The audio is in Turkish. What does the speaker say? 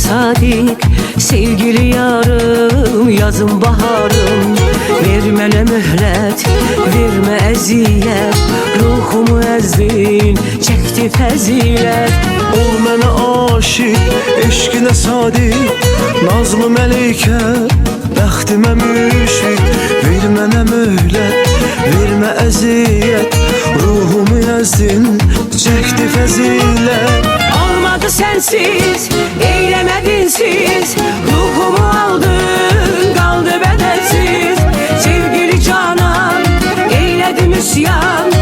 sadik, sevgili yarım, yazım baharım. Vermene mühlet, verme eziyet, ruhumu ezdin, çekti fəzilət. Ol mənə aşiq, eşqinə sadiq, nazlı məlikə, bəxtimə müşfiq. Ver mənə möhlət, vermə əziyyət, ruhumu əzdin, çəkdi fəzilət. Olmadı sensiz, eylemedin siz, ruhumu aldın, kaldı bedelsiz. Sevgili canan, eyledim üsyan,